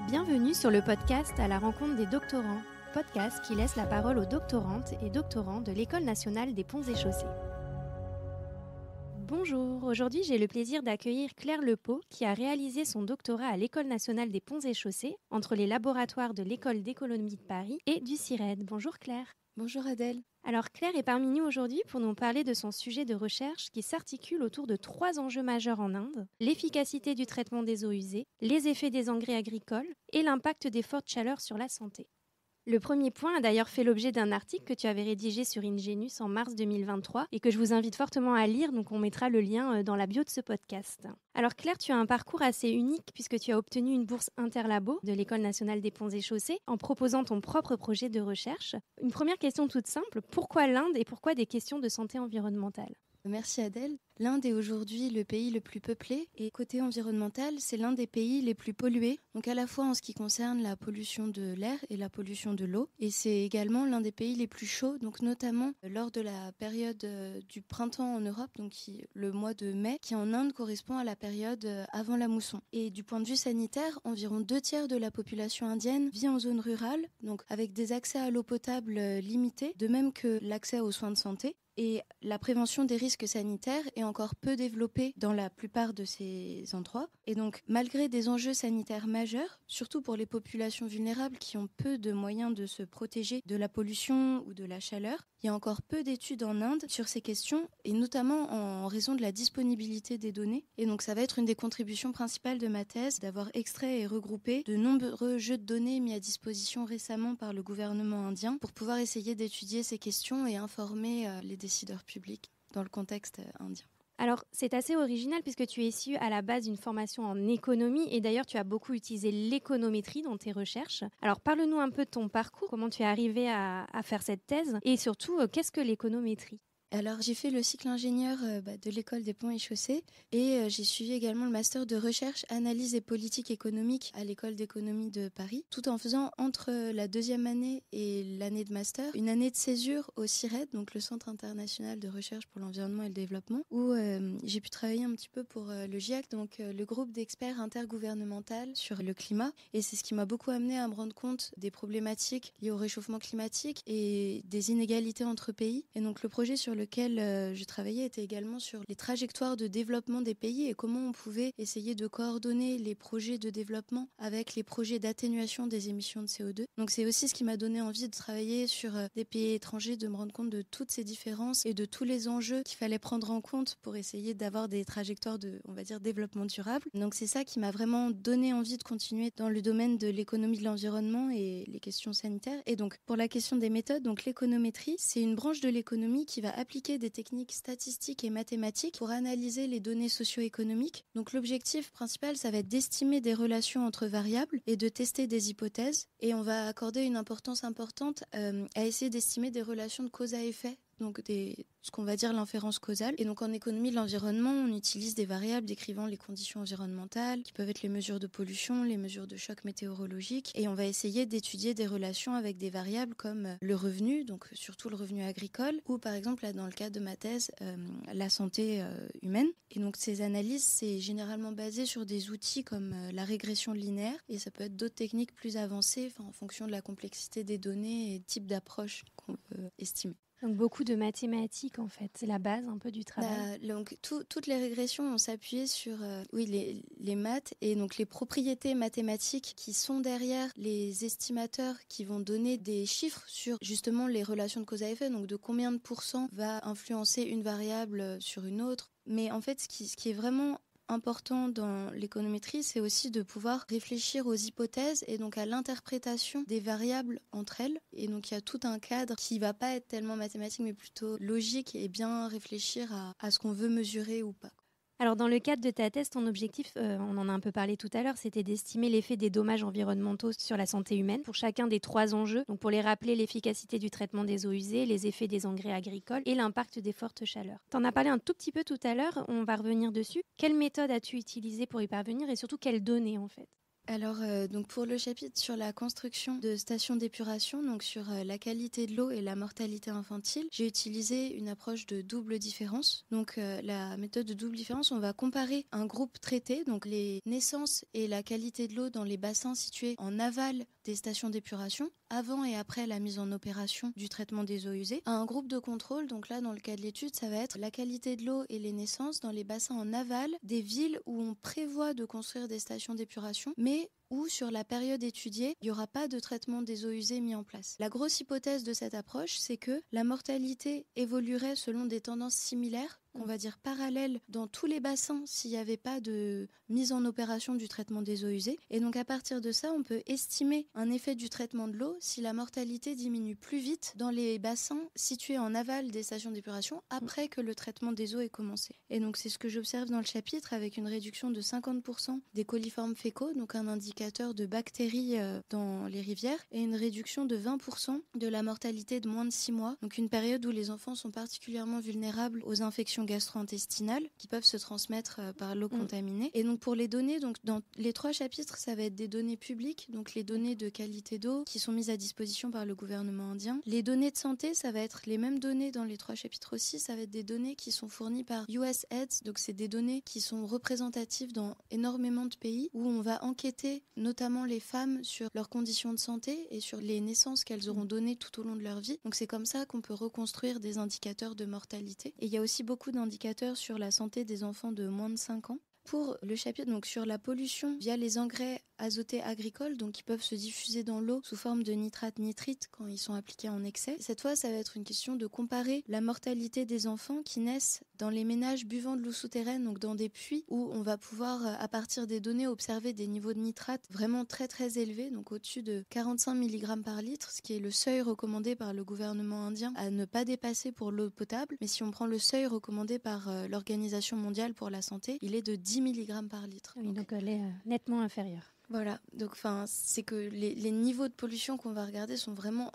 Bienvenue sur le podcast à la rencontre des doctorants, podcast qui laisse la parole aux doctorantes et doctorants de l'École nationale des ponts et chaussées. Bonjour, aujourd'hui j'ai le plaisir d'accueillir Claire Lepot qui a réalisé son doctorat à l'École nationale des ponts et chaussées entre les laboratoires de l'École d'économie de Paris et du CIRED. Bonjour Claire. Bonjour Adèle. Alors Claire est parmi nous aujourd'hui pour nous parler de son sujet de recherche qui s'articule autour de 3 enjeux majeurs en Inde, l'efficacité du traitement des eaux usées, les effets des engrais agricoles et l'impact des fortes chaleurs sur la santé. Le premier point a d'ailleurs fait l'objet d'un article que tu avais rédigé sur Ingenus en mars 2023 et que je vous invite fortement à lire, donc on mettra le lien dans la bio de ce podcast. Alors Claire, tu as un parcours assez unique puisque tu as obtenu une bourse Interlabo de l'École nationale des ponts et chaussées en proposant ton propre projet de recherche. Une première question toute simple, pourquoi l'Inde et pourquoi des questions de santé environnementale ? Merci Adèle. L'Inde est aujourd'hui le pays le plus peuplé et côté environnemental, c'est l'un des pays les plus pollués, donc à la fois en ce qui concerne la pollution de l'air et la pollution de l'eau. Et c'est également l'un des pays les plus chauds, donc notamment lors de la période du printemps en Europe, donc le mois de mai, qui en Inde correspond à la période avant la mousson. Et du point de vue sanitaire, environ 2/3 de la population indienne vit en zone rurale, donc avec des accès à l'eau potable limités, de même que l'accès aux soins de santé. Et la prévention des risques sanitaires est encore peu développée dans la plupart de ces endroits. Et donc, malgré des enjeux sanitaires majeurs, surtout pour les populations vulnérables qui ont peu de moyens de se protéger de la pollution ou de la chaleur, il y a encore peu d'études en Inde sur ces questions, et notamment en raison de la disponibilité des données. Et donc, ça va être une des contributions principales de ma thèse, d'avoir extrait et regroupé de nombreux jeux de données mis à disposition récemment par le gouvernement indien pour pouvoir essayer d'étudier ces questions et informer les décideurs publics dans le contexte indien. Alors, c'est assez original puisque tu es issu à la base d'une formation en économie et d'ailleurs, tu as beaucoup utilisé l'économétrie dans tes recherches. Alors, parle-nous un peu de ton parcours, comment tu es arrivé à faire cette thèse et surtout, qu'est-ce que l'économétrie ? Alors, j'ai fait le cycle ingénieur de l'École des ponts et chaussées et j'ai suivi également le master de recherche, analyse et politique économique à l'École d'économie de Paris, tout en faisant entre la 2e année et l'année de master, une année de césure au CIRED, donc le Centre international de recherche pour l'environnement et le développement, où j'ai pu travailler un petit peu pour le GIEC, donc le groupe d'experts intergouvernemental sur le climat. Et c'est ce qui m'a beaucoup amené à me rendre compte des problématiques liées au réchauffement climatique et des inégalités entre pays. Et donc le projet sur lequel je travaillais était également sur les trajectoires de développement des pays et comment on pouvait essayer de coordonner les projets de développement avec les projets d'atténuation des émissions de CO2. Donc c'est aussi ce qui m'a donné envie de travailler sur des pays étrangers, de me rendre compte de toutes ces différences et de tous les enjeux qu'il fallait prendre en compte pour essayer d'avoir des trajectoires de, on va dire, développement durable. Donc c'est ça qui m'a vraiment donné envie de continuer dans le domaine de l'économie de l'environnement et les questions sanitaires. Et donc pour la question des méthodes, donc l'économétrie, c'est une branche de l'économie qui va appliquer des techniques statistiques et mathématiques pour analyser les données socio-économiques. Donc l'objectif principal, ça va être d'estimer des relations entre variables et de tester des hypothèses. Et on va accorder une importance importante à essayer d'estimer des relations de cause à effet, donc ce qu'on va dire l'inférence causale. Et donc en économie de l'environnement, on utilise des variables décrivant les conditions environnementales, qui peuvent être les mesures de pollution, les mesures de choc météorologique, et on va essayer d'étudier des relations avec des variables comme le revenu, donc surtout le revenu agricole, ou par exemple, là, dans le cadre de ma thèse, la santé humaine. Et donc ces analyses, c'est généralement basé sur des outils comme la régression linéaire, et ça peut être d'autres techniques plus avancées, en fonction de la complexité des données et type d'approche qu'on peut estimer. Donc beaucoup de mathématiques en fait, c'est la base un peu du travail. Donc toutes les régressions on s'appuyait sur les maths et donc les propriétés mathématiques qui sont derrière les estimateurs qui vont donner des chiffres sur justement les relations de cause à effet, donc de combien de pourcents va influencer une variable sur une autre. Mais en fait ce qui est vraiment important dans l'économétrie, c'est aussi de pouvoir réfléchir aux hypothèses et donc à l'interprétation des variables entre elles. Et donc il y a tout un cadre qui va pas être tellement mathématique mais plutôt logique et bien réfléchir à ce qu'on veut mesurer ou pas. Alors dans le cadre de ta thèse, ton objectif, on en a un peu parlé tout à l'heure, c'était d'estimer l'effet des dommages environnementaux sur la santé humaine pour chacun des 3 enjeux. Donc pour les rappeler, l'efficacité du traitement des eaux usées, les effets des engrais agricoles et l'impact des fortes chaleurs. T'en as parlé un tout petit peu tout à l'heure, on va revenir dessus. Quelle méthode as-tu utilisée pour y parvenir et surtout quelles données en fait ? Alors, donc pour le chapitre sur la construction de stations d'épuration, donc sur la qualité de l'eau et la mortalité infantile, j'ai utilisé une approche de double différence. Donc, la méthode de double différence, on va comparer un groupe traité, donc les naissances et la qualité de l'eau dans les bassins situés en aval des stations d'épuration, avant et après la mise en opération du traitement des eaux usées, à un groupe de contrôle. Donc là, dans le cas de l'étude, ça va être la qualité de l'eau et les naissances dans les bassins en aval des villes où on prévoit de construire des stations d'épuration, mais où sur la période étudiée, il n'y aura pas de traitement des eaux usées mis en place. La grosse hypothèse de cette approche, c'est que la mortalité évoluerait selon des tendances similaires, qu'on va dire parallèles, dans tous les bassins s'il n'y avait pas de mise en opération du traitement des eaux usées. Et donc à partir de ça, on peut estimer un effet du traitement de l'eau si la mortalité diminue plus vite dans les bassins situés en aval des stations d'épuration après que le traitement des eaux ait commencé. Et donc c'est ce que j'observe dans le chapitre avec une réduction de 50% des coliformes fécaux, donc un indicateur de bactéries dans les rivières, et une réduction de 20% de la mortalité de moins de 6 mois, donc une période où les enfants sont particulièrement vulnérables aux infections gastro-intestinales qui peuvent se transmettre par l'eau contaminée. Et donc pour les données, donc dans les 3 chapitres, ça va être des données publiques, donc les données de qualité d'eau qui sont mises à disposition par le gouvernement indien. Les données de santé, ça va être les mêmes données dans les 3 chapitres aussi, ça va être des données qui sont fournies par USAID, donc c'est des données qui sont représentatives dans énormément de pays où on va enquêter notamment les femmes sur leurs conditions de santé et sur les naissances qu'elles auront données tout au long de leur vie. Donc c'est comme ça qu'on peut reconstruire des indicateurs de mortalité. Et il y a aussi beaucoup d'indicateurs sur la santé des enfants de moins de 5 ans. Pour le chapitre donc sur la pollution via les engrais azotés agricoles, donc qui peuvent se diffuser dans l'eau sous forme de nitrate-nitrite quand ils sont appliqués en excès. Cette fois, ça va être une question de comparer la mortalité des enfants qui naissent dans les ménages buvant de l'eau souterraine, donc dans des puits où on va pouvoir, à partir des données, observer des niveaux de nitrate vraiment très très élevés, donc au-dessus de 45 mg par litre, ce qui est le seuil recommandé par le gouvernement indien à ne pas dépasser pour l'eau potable. Mais si on prend le seuil recommandé par l'Organisation mondiale pour la santé, il est de 10 mg par litre. Oui, donc elle est nettement inférieure. Voilà, donc c'est que les niveaux de pollution qu'on va regarder sont vraiment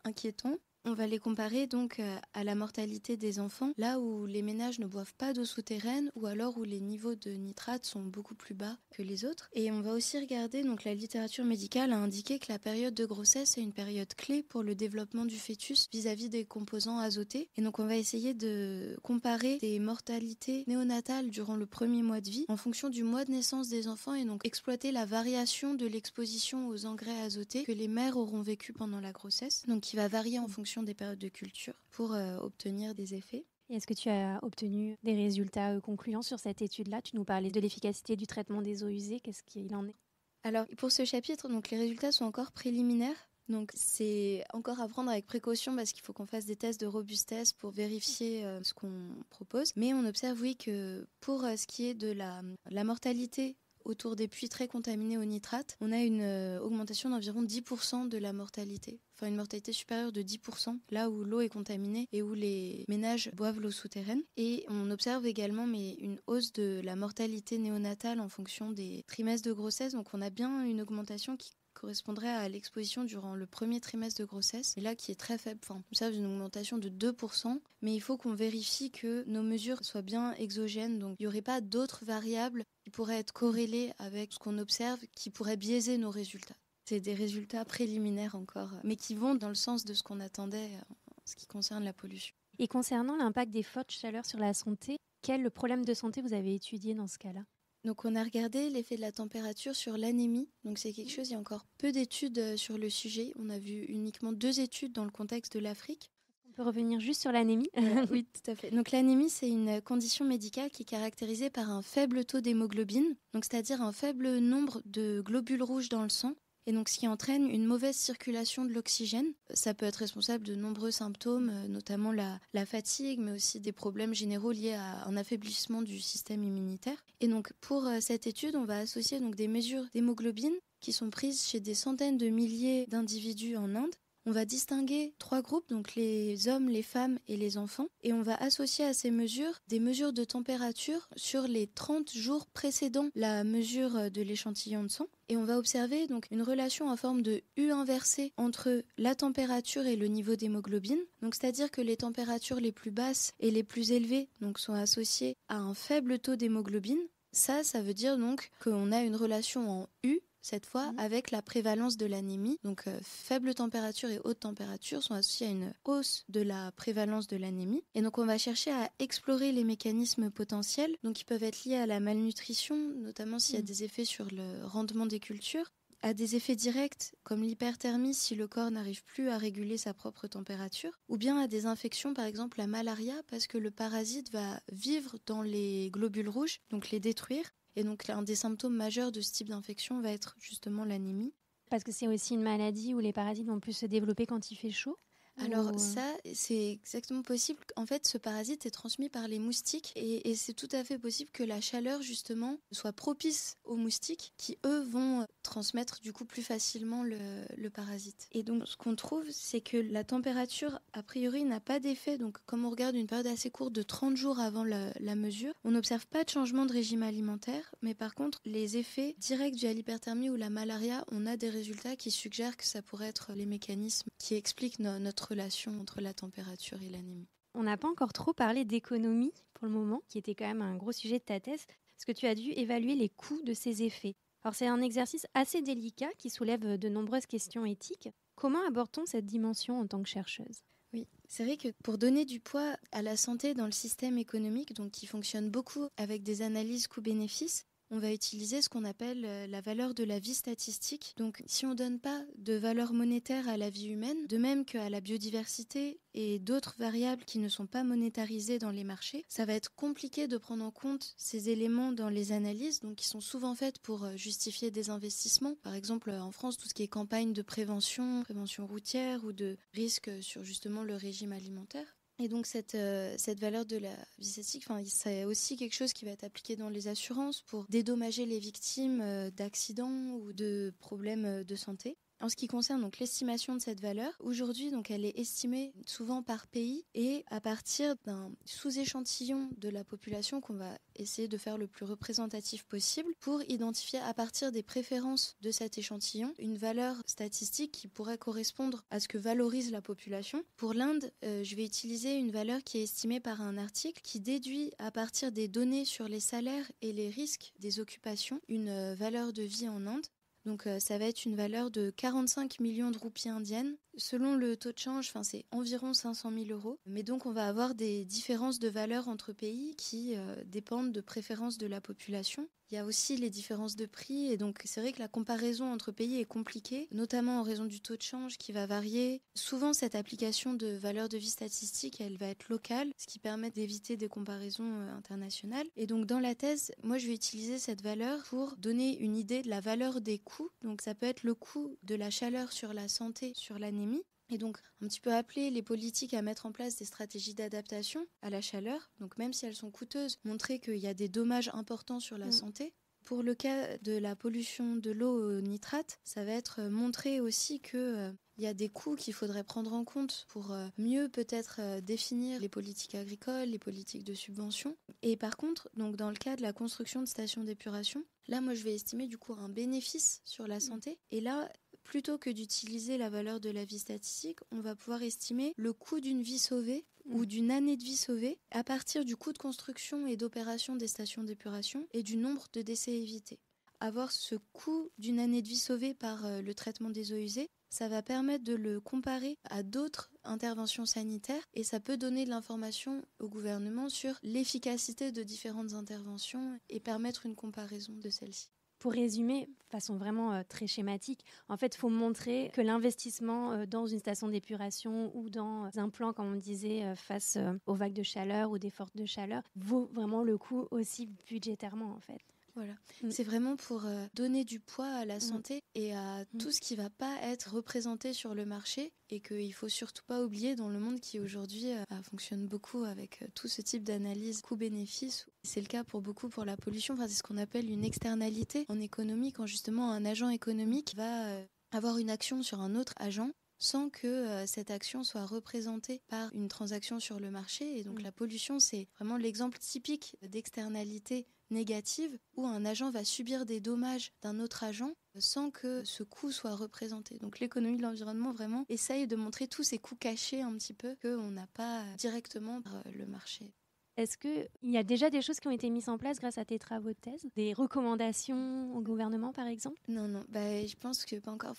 inquiétants. On va les comparer donc à la mortalité des enfants, là où les ménages ne boivent pas d'eau souterraine ou alors où les niveaux de nitrate sont beaucoup plus bas que les autres. Et on va aussi regarder, donc la littérature médicale a indiqué que la période de grossesse est une période clé pour le développement du fœtus vis-à-vis des composants azotés. Et donc on va essayer de comparer des mortalités néonatales durant le premier mois de vie en fonction du mois de naissance des enfants et donc exploiter la variation de l'exposition aux engrais azotés que les mères auront vécu pendant la grossesse, donc qui va varier en fonction des périodes de culture pour obtenir des effets. Et est-ce que tu as obtenu des résultats concluants sur cette étude-là? Tu nous parlais de l'efficacité du traitement des eaux usées. Qu'est-ce qu'il en est? Alors, pour ce chapitre, donc, les résultats sont encore préliminaires. Donc, c'est encore à prendre avec précaution parce qu'il faut qu'on fasse des tests de robustesse pour vérifier ce qu'on propose. Mais on observe, oui, que pour ce qui est de la mortalité autour des puits très contaminés au nitrate, on a une augmentation d'environ 10% de la mortalité. Enfin, une mortalité supérieure de 10%, là où l'eau est contaminée et où les ménages boivent l'eau souterraine. Et on observe également une hausse de la mortalité néonatale en fonction des trimestres de grossesse. Donc on a bien une augmentation qui correspondrait à l'exposition durant le premier trimestre de grossesse, et là qui est très faible. Enfin, on observe une augmentation de 2%, mais il faut qu'on vérifie que nos mesures soient bien exogènes, donc il n'y aurait pas d'autres variables qui pourraient être corrélées avec ce qu'on observe, qui pourraient biaiser nos résultats. C'est des résultats préliminaires encore, mais qui vont dans le sens de ce qu'on attendait en ce qui concerne la pollution. Et concernant l'impact des fortes chaleurs sur la santé, quel problème de santé vous avez étudié dans ce cas-là? Donc on a regardé l'effet de la température sur l'anémie. Donc c'est quelque chose, il y a encore peu d'études sur le sujet. On a vu uniquement 2 études dans le contexte de l'Afrique. On peut revenir juste sur l'anémie? Oui, tout à fait. Donc l'anémie, c'est une condition médicale qui est caractérisée par un faible taux d'hémoglobine, donc c'est-à-dire un faible nombre de globules rouges dans le sang. Et donc, ce qui entraîne une mauvaise circulation de l'oxygène. Ça peut être responsable de nombreux symptômes, notamment la fatigue, mais aussi des problèmes généraux liés à un affaiblissement du système immunitaire. Et donc, pour cette étude, on va associer donc des mesures d'hémoglobine qui sont prises chez des centaines de milliers d'individus en Inde. On va distinguer 3 groupes, donc les hommes, les femmes et les enfants, et on va associer à ces mesures des mesures de température sur les 30 jours précédant la mesure de l'échantillon de sang. Et on va observer donc une relation en forme de U inversée entre la température et le niveau d'hémoglobine. Donc c'est-à-dire que les températures les plus basses et les plus élevées donc, sont associées à un faible taux d'hémoglobine. Ça veut dire donc qu'on a une relation en U cette fois avec la prévalence de l'anémie. Donc faible température et haute température sont associées à une hausse de la prévalence de l'anémie. Et donc on va chercher à explorer les mécanismes potentiels, donc qui peuvent être liés à la malnutrition, notamment s'il y a des effets sur le rendement des cultures, à des effets directs comme l'hyperthermie si le corps n'arrive plus à réguler sa propre température, ou bien à des infections, par exemple la malaria, parce que le parasite va vivre dans les globules rouges, donc les détruire. Et donc un des symptômes majeurs de ce type d'infection va être justement l'anémie. Parce que c'est aussi une maladie où les parasites vont plus se développer quand il fait chaud. Alors ça, c'est exactement possible. En fait, ce parasite est transmis par les moustiques et c'est tout à fait possible que la chaleur, justement, soit propice aux moustiques qui, eux, vont transmettre du coup plus facilement le parasite. Et donc, ce qu'on trouve, c'est que la température, a priori, n'a pas d'effet. Donc, comme on regarde une période assez courte de 30 jours avant la mesure, on n'observe pas de changement de régime alimentaire. Mais par contre, les effets directs dus à l'hyperthermie ou la malaria, on a des résultats qui suggèrent que ça pourrait être les mécanismes qui expliquent notre relation entre la température et l'anémie. On n'a pas encore trop parlé d'économie pour le moment, qui était quand même un gros sujet de ta thèse, parce que tu as dû évaluer les coûts de ces effets. Alors c'est un exercice assez délicat qui soulève de nombreuses questions éthiques. Comment aborde-t-on cette dimension en tant que chercheuse ? Oui, c'est vrai que pour donner du poids à la santé dans le système économique, donc qui fonctionne beaucoup avec des analyses coûts-bénéfices, on va utiliser ce qu'on appelle la valeur de la vie statistique. Donc si on ne donne pas de valeur monétaire à la vie humaine, de même qu'à la biodiversité et d'autres variables qui ne sont pas monétarisées dans les marchés, ça va être compliqué de prendre en compte ces éléments dans les analyses, donc qui sont souvent faites pour justifier des investissements. Par exemple, en France, tout ce qui est campagne de prévention routière ou de risque sur justement le régime alimentaire. Et donc cette valeur de la vie statistique, c'est aussi quelque chose qui va être appliqué dans les assurances pour dédommager les victimes d'accidents ou de problèmes de santé. En ce qui concerne donc l'estimation de cette valeur, aujourd'hui donc elle est estimée souvent par pays et à partir d'un sous-échantillon de la population qu'on va essayer de faire le plus représentatif possible pour identifier à partir des préférences de cet échantillon une valeur statistique qui pourrait correspondre à ce que valorise la population. Pour l'Inde, je vais utiliser une valeur qui est estimée par un article qui déduit à partir des données sur les salaires et les risques des occupations une valeur de vie en Inde. Donc ça va être une valeur de 45 millions de roupies indiennes. Selon le taux de change, c'est environ 500 000 euros. Mais donc on va avoir des différences de valeur entre pays qui dépendent de préférences de la population. Il y a aussi les différences de prix et donc c'est vrai que la comparaison entre pays est compliquée, notamment en raison du taux de change qui va varier. Souvent cette application de valeur de vie statistique, elle va être locale, ce qui permet d'éviter des comparaisons internationales. Et donc dans la thèse, moi je vais utiliser cette valeur pour donner une idée de la valeur des coûts. Donc ça peut être le coût de la chaleur sur la santé, sur l'anémie. Et donc, un petit peu appeler les politiques à mettre en place des stratégies d'adaptation à la chaleur. Donc, même si elles sont coûteuses, montrer qu'il y a des dommages importants sur la santé. Pour le cas de la pollution de l'eau au nitrate, ça va être montrer aussi qu'il y a des coûts qu'il faudrait prendre en compte pour mieux peut-être définir les politiques agricoles, les politiques de subvention. Et par contre, donc dans le cas de la construction de stations d'épuration, là, moi, je vais estimer du coup un bénéfice sur la santé. Et là, plutôt que d'utiliser la valeur de la vie statistique, on va pouvoir estimer le coût d'une vie sauvée ou d'une année de vie sauvée à partir du coût de construction et d'opération des stations d'épuration et du nombre de décès évités. Avoir ce coût d'une année de vie sauvée par le traitement des eaux usées, ça va permettre de le comparer à d'autres interventions sanitaires et ça peut donner de l'information au gouvernement sur l'efficacité de différentes interventions et permettre une comparaison de celles-ci. Pour résumer, de façon vraiment très schématique, en fait, il faut montrer que l'investissement dans une station d'épuration ou dans un plan, comme on disait, face aux vagues de chaleur ou des fortes de chaleur, vaut vraiment le coup aussi budgétairement, en fait. Voilà, c'est vraiment pour donner du poids à la santé et à tout ce qui ne va pas être représenté sur le marché et qu'il ne faut surtout pas oublier dans le monde qui aujourd'hui fonctionne beaucoup avec tout ce type d'analyse coût-bénéfice. C'est le cas pour beaucoup pour la pollution, c'est ce qu'on appelle une externalité en économie quand justement un agent économique va avoir une action sur un autre agent sans que cette action soit représentée par une transaction sur le marché. Et donc la pollution, c'est vraiment l'exemple typique d'externalité négative où un agent va subir des dommages d'un autre agent sans que ce coût soit représenté. Donc l'économie de l'environnement vraiment essaye de montrer tous ces coûts cachés un petit peu qu'on n'a pas directement par le marché. Est-ce qu'il y a déjà des choses qui ont été mises en place grâce à tes travaux de thèse? Des recommandations au gouvernement, par exemple? Non, je pense que pas encore.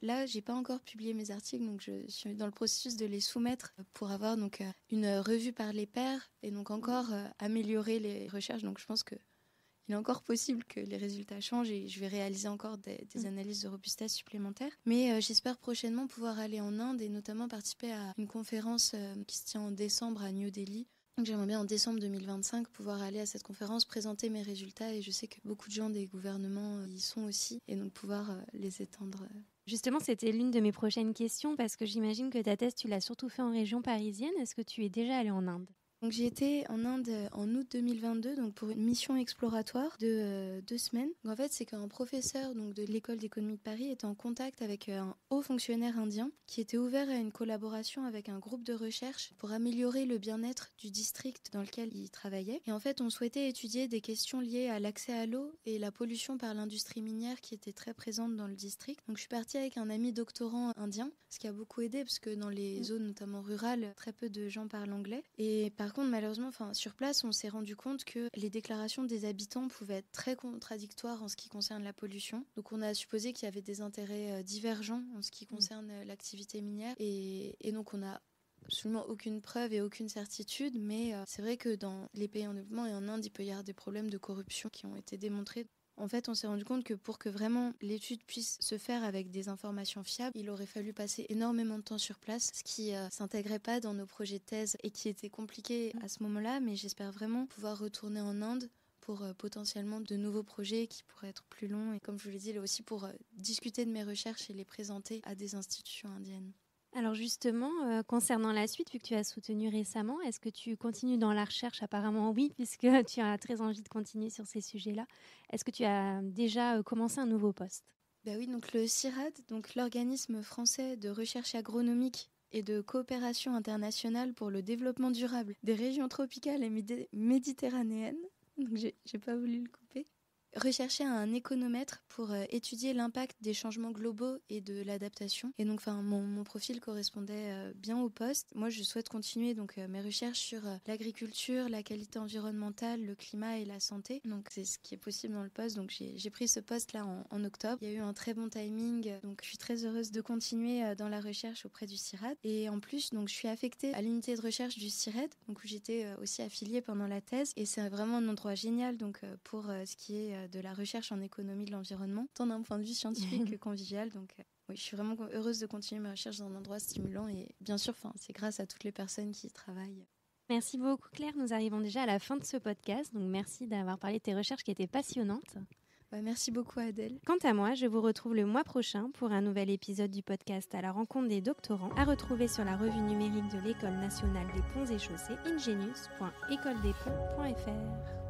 Là, j'ai pas encore publié mes articles, donc je suis dans le processus de les soumettre pour avoir donc une revue par les pairs et donc encore améliorer les recherches. Donc je pense que il est encore possible que les résultats changent et je vais réaliser encore des analyses de robustesse supplémentaires. Mais j'espère prochainement pouvoir aller en Inde et notamment participer à une conférence qui se tient en décembre à New Delhi. Donc j'aimerais bien en décembre 2025 pouvoir aller à cette conférence, présenter mes résultats et je sais que beaucoup de gens des gouvernements y sont aussi et donc pouvoir les étendre. Justement, c'était l'une de mes prochaines questions parce que j'imagine que ta thèse, tu l'as surtout fait en région parisienne. Est-ce que tu es déjà allée en Inde? Donc j'ai été en Inde en août 2022 donc pour une mission exploratoire de 2 semaines. Donc en fait, c'est qu'un professeur donc de l'école d'économie de Paris était en contact avec un haut fonctionnaire indien qui était ouvert à une collaboration avec un groupe de recherche pour améliorer le bien-être du district dans lequel il travaillait. Et en fait, on souhaitait étudier des questions liées à l'accès à l'eau et la pollution par l'industrie minière qui était très présente dans le district. Donc je suis partie avec un ami doctorant indien, ce qui a beaucoup aidé parce que dans les zones notamment rurales, très peu de gens parlent anglais. Et par contre, malheureusement, sur place, on s'est rendu compte que les déclarations des habitants pouvaient être très contradictoires en ce qui concerne la pollution. Donc on a supposé qu'il y avait des intérêts divergents en ce qui concerne l'activité minière. Et donc on a absolument aucune preuve et aucune certitude, mais c'est vrai que dans les pays en développement et en Inde, il peut y avoir des problèmes de corruption qui ont été démontrés. En fait, on s'est rendu compte que pour que vraiment l'étude puisse se faire avec des informations fiables, il aurait fallu passer énormément de temps sur place, ce qui s'intégrait pas dans nos projets de thèse et qui était compliqué à ce moment-là, mais j'espère vraiment pouvoir retourner en Inde pour potentiellement de nouveaux projets qui pourraient être plus longs et comme je vous l'ai dit, là aussi pour discuter de mes recherches et les présenter à des institutions indiennes. Alors justement, concernant la suite, vu que tu as soutenu récemment, est-ce que tu continues dans la recherche? Apparemment oui, puisque tu as très envie de continuer sur ces sujets-là. Est-ce que tu as déjà commencé un nouveau poste? Oui, donc le CIRAD, donc l'organisme français de recherche agronomique et de coopération internationale pour le développement durable des régions tropicales et méditerranéennes, donc j'ai pas voulu le couper, rechercher un économètre pour étudier l'impact des changements globaux et de l'adaptation. Et donc, mon profil correspondait bien au poste. Moi, je souhaite continuer donc mes recherches sur l'agriculture, la qualité environnementale, le climat et la santé. Donc, c'est ce qui est possible dans le poste. Donc, j'ai pris ce poste-là en octobre. Il y a eu un très bon timing. Donc, je suis très heureuse de continuer dans la recherche auprès du CIRAD. Et en plus, donc, je suis affectée à l'unité de recherche du CIRAD, donc où j'étais aussi affiliée pendant la thèse. Et c'est vraiment un endroit génial donc pour ce qui est de la recherche en économie de l'environnement, tant d'un point de vue scientifique que convivial. Donc oui, je suis vraiment heureuse de continuer mes recherches dans un endroit stimulant et bien sûr, c'est grâce à toutes les personnes qui y travaillent. Merci beaucoup Claire, nous arrivons déjà à la fin de ce podcast, donc merci d'avoir parlé de tes recherches qui étaient passionnantes. Merci beaucoup Adèle. Quant à moi, je vous retrouve le mois prochain pour un nouvel épisode du podcast à la rencontre des doctorants, à retrouver sur la revue numérique de l'École nationale des ponts et chaussées ingenius.écoledesponts.fr.